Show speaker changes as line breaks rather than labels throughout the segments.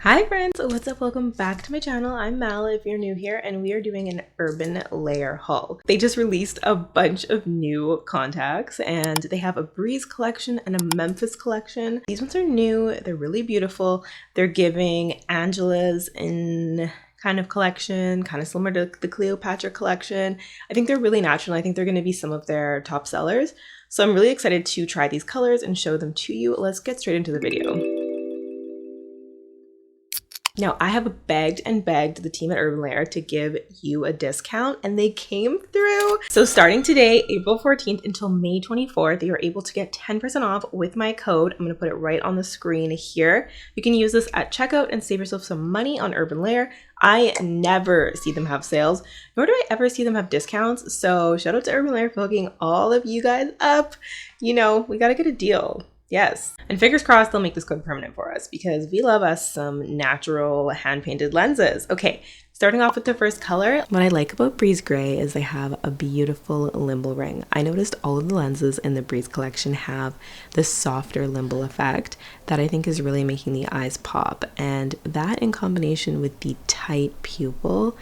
Hi friends, what's up? Welcome back to my channel. I'm Mal if you're new here, and we are doing an urban layer haul. They just released a bunch of new contacts and they have a Breeze collection and a Memphis collection. These ones are new, they're really beautiful. They're giving Angela's in kind of collection, kind of similar to the Cleopatra collection. I think they're really natural. I think they're going to be some of their top sellers. So I'm really excited to try these colors and show them to you. Let's get straight into the video. Now, I have begged and begged the team at Urban Layer to give you a discount, and they came through. So starting today, April 14th until May 24th, you are able to get 10% off with my code. I'm going to put it right on the screen here. You can use this at checkout and save yourself some money on Urban Layer. I never see them have sales, nor do I ever see them have discounts. So shout out to Urban Layer for hooking all of you guys up. You know, we got to get a deal. Yes. And fingers crossed they'll make this code permanent for us because we love us some natural hand-painted lenses. Okay, starting off with the first color. What I like about Breeze Gray is they have a beautiful limble ring. I noticed all of the lenses in the Breeze collection have this softer limble effect that I think is really making the eyes pop. And that in combination with the tight pupil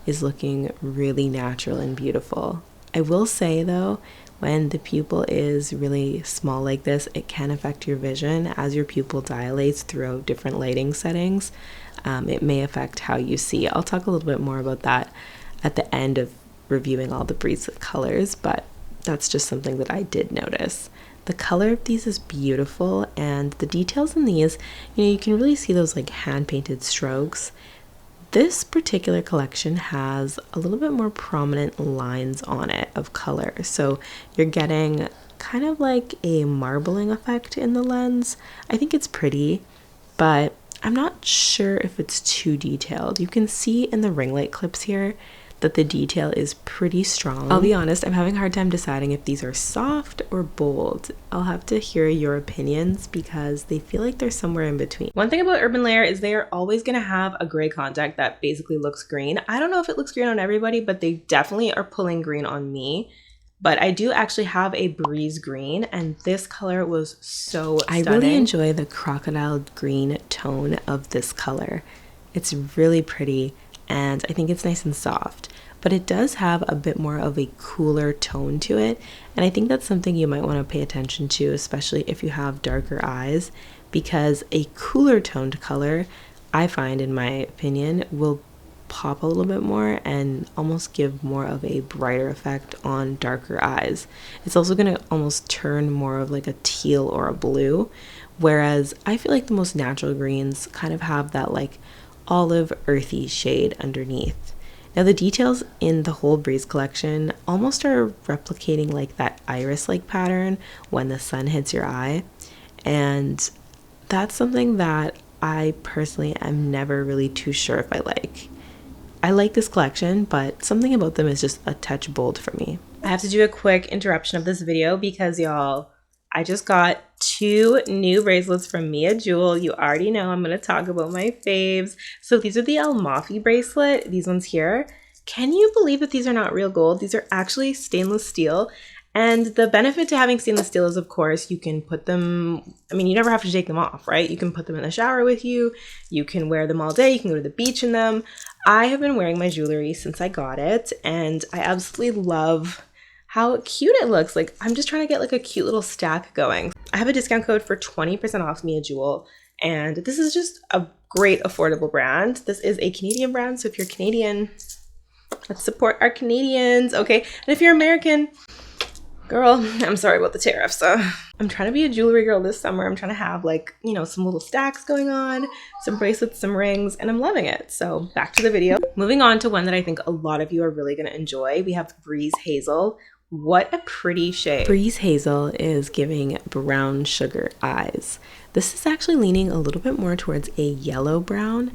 is looking really natural and beautiful. I will say though, when the pupil is really small like this, it can affect your vision as your pupil dilates throughout different lighting settings. It may affect how you see. I'll talk a little bit more about that at the end of reviewing all the Breeze colors, but that's just something that I did notice. The color of these is beautiful, and the details in these, you can really see those like hand-painted strokes. This particular collection has a little bit more prominent lines on it of color. So you're getting kind of like a marbling effect in the lens. I think it's pretty, but I'm not sure if it's too detailed. You can see in the ring light clips here that the detail is pretty strong. I'll be honest, I'm having a hard time deciding if these are soft or bold. I'll have to hear your opinions because they feel like they're somewhere in between. One thing about Urban Layer is they are always going to have a gray contact that basically looks green. I don't know if it looks green on everybody, but they definitely are pulling green on me. But I do actually have a Breeze green, and this color was so stunning. I really enjoy the crocodile green tone of this color. It's really pretty, and I think it's nice and soft, but it does have a bit more of a cooler tone to it. And I think that's something you might want to pay attention to, especially if you have darker eyes, because a cooler toned color, I find, in my opinion, will pop a little bit more and almost give more of a brighter effect on darker eyes. It's also going to almost turn more of like a teal or a blue, whereas I feel like the most natural greens kind of have that like olive earthy shade underneath. Now the details in the whole Breeze collection almost are replicating like that iris like pattern when the sun hits your eye, and that's something that I personally am never really too sure if I like. I like this collection, but something about them is just a touch bold for me. I have to do a quick interruption of this video because y'all, I just got 2 new bracelets from Mia Jewel. You already know I'm going to talk about my faves. So these are the Almafi bracelet, these ones here. Can you believe that these are not real gold? These are actually stainless steel. And the benefit to having stainless steel is, of course, you can put them, I mean, you never have to take them off, right? You can put them in the shower with you. You can wear them all day. You can go to the beach in them. I have been wearing my jewelry since I got it, and I absolutely love how cute it looks. Like, I'm just trying to get like a cute little stack going. I have a discount code for 20% off Mia Jewel, and this is just a great affordable brand. This is a Canadian brand, so if you're Canadian, let's support our Canadians, okay? And if you're American, girl, I'm sorry about the tariffs. I'm trying to be a jewelry girl this summer. I'm trying to have like, some little stacks going on, some bracelets, some rings, and I'm loving it. So back to the video. Moving on to one that I think a lot of you are really going to enjoy. We have Breeze Hazel. What a pretty shade. Breeze Hazel is giving brown sugar eyes. This is actually leaning a little bit more towards a yellow brown.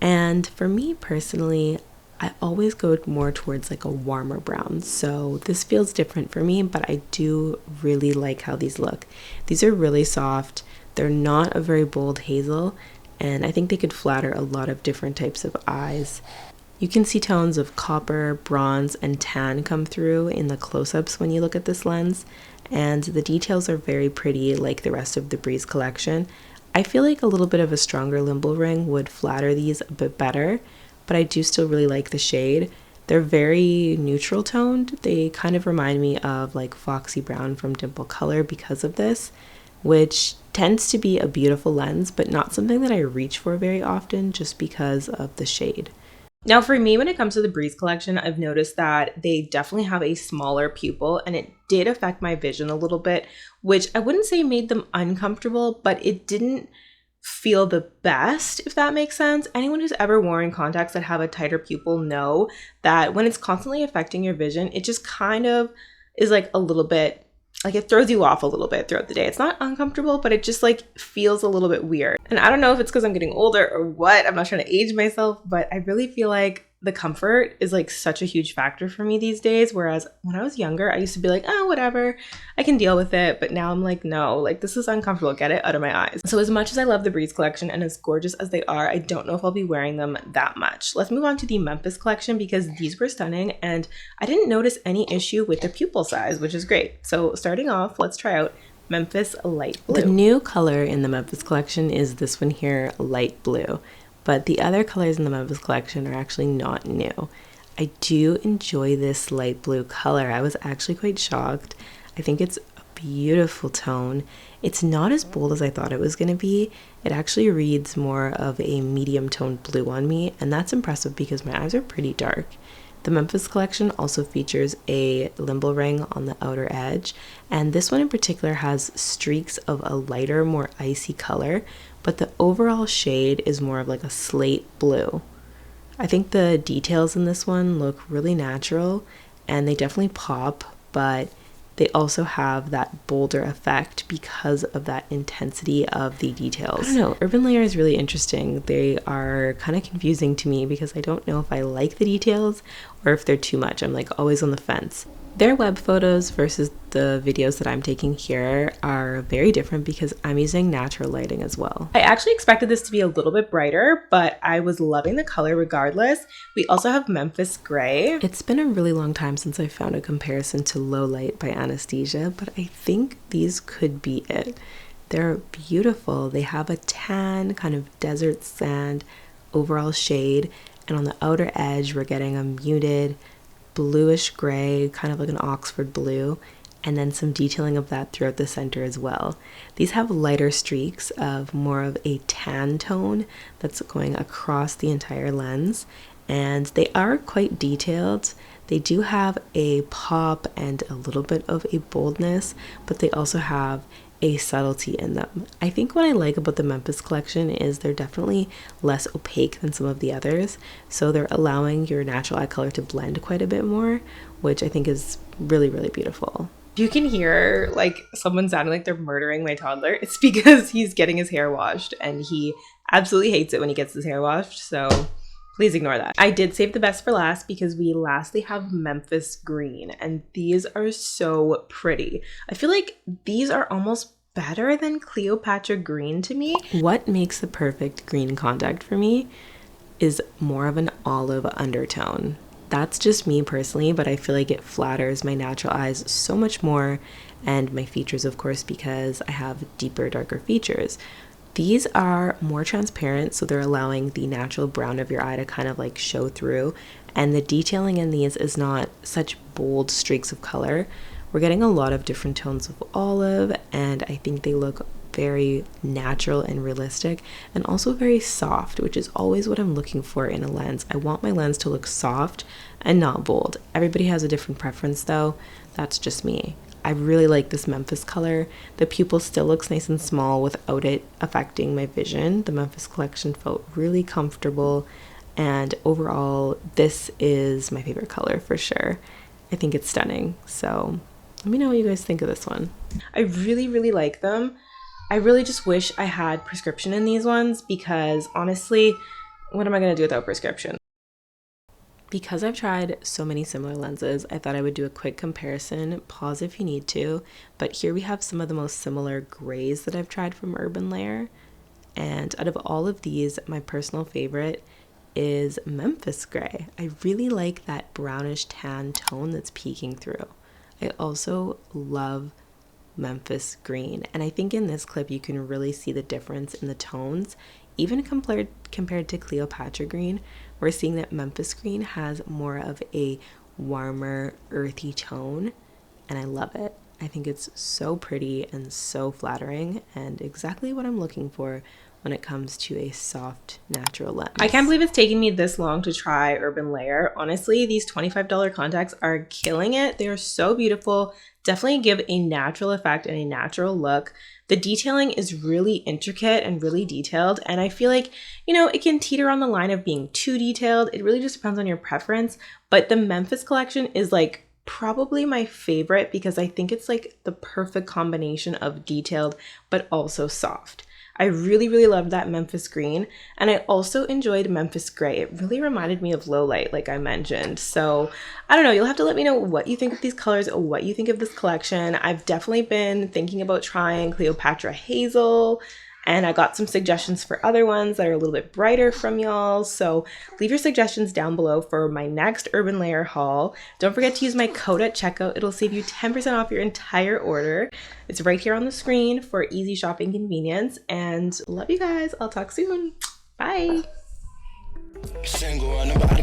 And for me personally, I always go more towards like a warmer brown. So this feels different for me, but I do really like how these look. These are really soft. They're not a very bold hazel, and I think they could flatter a lot of different types of eyes. You can see tones of copper, bronze, and tan come through in the close-ups when you look at this lens, and the details are very pretty like the rest of the Breeze collection. I feel like a little bit of a stronger limble ring would flatter these a bit better, but I do still really like the shade. They're very neutral toned. They kind of remind me of like Foxy Brown from Dimple Color because of this, which tends to be a beautiful lens, but not something that I reach for very often just because of the shade. Now for me, when it comes to the Breeze collection, I've noticed that they definitely have a smaller pupil, and it did affect my vision a little bit, which I wouldn't say made them uncomfortable, but it didn't feel the best, if that makes sense. Anyone who's ever worn contacts that have a tighter pupil know that when it's constantly affecting your vision, it just kind of is like a little bit, like it throws you off a little bit throughout the day. It's not uncomfortable, but it just like feels a little bit weird. And I don't know if it's because I'm getting older or what. I'm not trying to age myself, but I really feel like the comfort is like such a huge factor for me these days. Whereas when I was younger, I used to be like, oh, whatever, I can deal with it. But now I'm like, no, like this is uncomfortable. Get it out of my eyes. So as much as I love the Breeze collection and as gorgeous as they are, I don't know if I'll be wearing them that much. Let's move on to the Memphis collection because these were stunning and I didn't notice any issue with the pupil size, which is great. So starting off, let's try out Memphis Light Blue. The new color in the Memphis collection is this one here, Light Blue. But the other colors in the Memphis collection are actually not new. I do enjoy this light blue color. I was actually quite shocked. I think it's a beautiful tone. It's not as bold as I thought it was going to be. It actually reads more of a medium toned blue on me, and that's impressive because my eyes are pretty dark. The Memphis collection also features a limble ring on the outer edge, and this one in particular has streaks of a lighter, more icy color, but the overall shade is more of like a slate blue. I think the details in this one look really natural and they definitely pop, but they also have that bolder effect because of that intensity of the details. I don't know, Urban Layer is really interesting. They are kind of confusing to me because I don't know if I like the details or if they're too much. I'm like always on the fence. Their web photos versus the videos that I'm taking here are very different because I'm using natural lighting as well. I actually expected this to be a little bit brighter, but I was loving the color regardless. We also have Memphis Gray. It's been a really long time since I found a comparison to Low Light by Anastasia, but I think these could be it. They're beautiful. They have a tan, kind of desert sand overall shade, and on the outer edge we're getting a muted bluish gray, kind of like an Oxford blue, and then some detailing of that throughout the center as well. These have lighter streaks of more of a tan tone that's going across the entire lens, and they are quite detailed. They do have a pop and a little bit of a boldness, but they also have a subtlety in them. I think what I like about the Memphis collection is they're definitely less opaque than some of the others, so they're allowing your natural eye color to blend quite a bit more, which I think is really, really beautiful. If you can hear like someone sounding like they're murdering my toddler, it's because he's getting his hair washed and he absolutely hates it when he gets his hair washed, so please ignore that. I did save the best for last because we lastly have Memphis Green, and these are so pretty. I feel like these are almost better than Cleopatra Green to me. What makes the perfect green contact for me is more of an olive undertone. That's just me personally, but I feel like it flatters my natural eyes so much more, and my features, of course, because I have deeper, darker features. These are more transparent, so they're allowing the natural brown of your eye to kind of like show through, and the detailing in these is not such bold streaks of color. We're getting a lot of different tones of olive, and I think they look very natural and realistic, and also very soft, which is always what I'm looking for in a lens. I want my lens to look soft and not bold. Everybody has a different preference though. That's just me. I really like this Memphis color. The pupil still looks nice and small without it affecting my vision. The Memphis collection felt really comfortable, and overall this is my favorite color for sure. I think it's stunning, so let me know what you guys think of this one. I really, really like them. I really just wish I had prescription in these ones because honestly, what am I going to do without prescription? Because I've tried so many similar lenses, I thought I would do a quick comparison. Pause if you need to, but here we have some of the most similar grays that I've tried from Urban Layer. And out of all of these, my personal favorite is Memphis Gray. I really like that brownish tan tone that's peeking through. I also love Memphis green. And I think in this clip you can really see the difference in the tones. Even compared to Cleopatra green, we're seeing that Memphis green has more of a warmer, earthy tone, and I love it. I think it's so pretty and so flattering and exactly what I'm looking for when it comes to a soft, natural lens. I can't believe it's taken me this long to try Urban Layer. Honestly, these $25 contacts are killing it. They are so beautiful. Definitely give a natural effect and a natural look. The detailing is really intricate and really detailed, and I feel like, you know, it can teeter on the line of being too detailed. It really just depends on your preference, but the Memphis collection is like probably my favorite because I think it's like the perfect combination of detailed but also soft. I really, really loved that Memphis green, and I also enjoyed Memphis gray. It really reminded me of low light, like I mentioned. So I don't know, you'll have to let me know what you think of these colors, what you think of this collection. I've definitely been thinking about trying Cleopatra Hazel, and I got some suggestions for other ones that are a little bit brighter from y'all. So leave your suggestions down below for my next Urban Layer haul. Don't forget to use my code at checkout. It'll save you 10% off your entire order. It's right here on the screen for easy shopping convenience. And love you guys. I'll talk soon. Bye. Single on the body,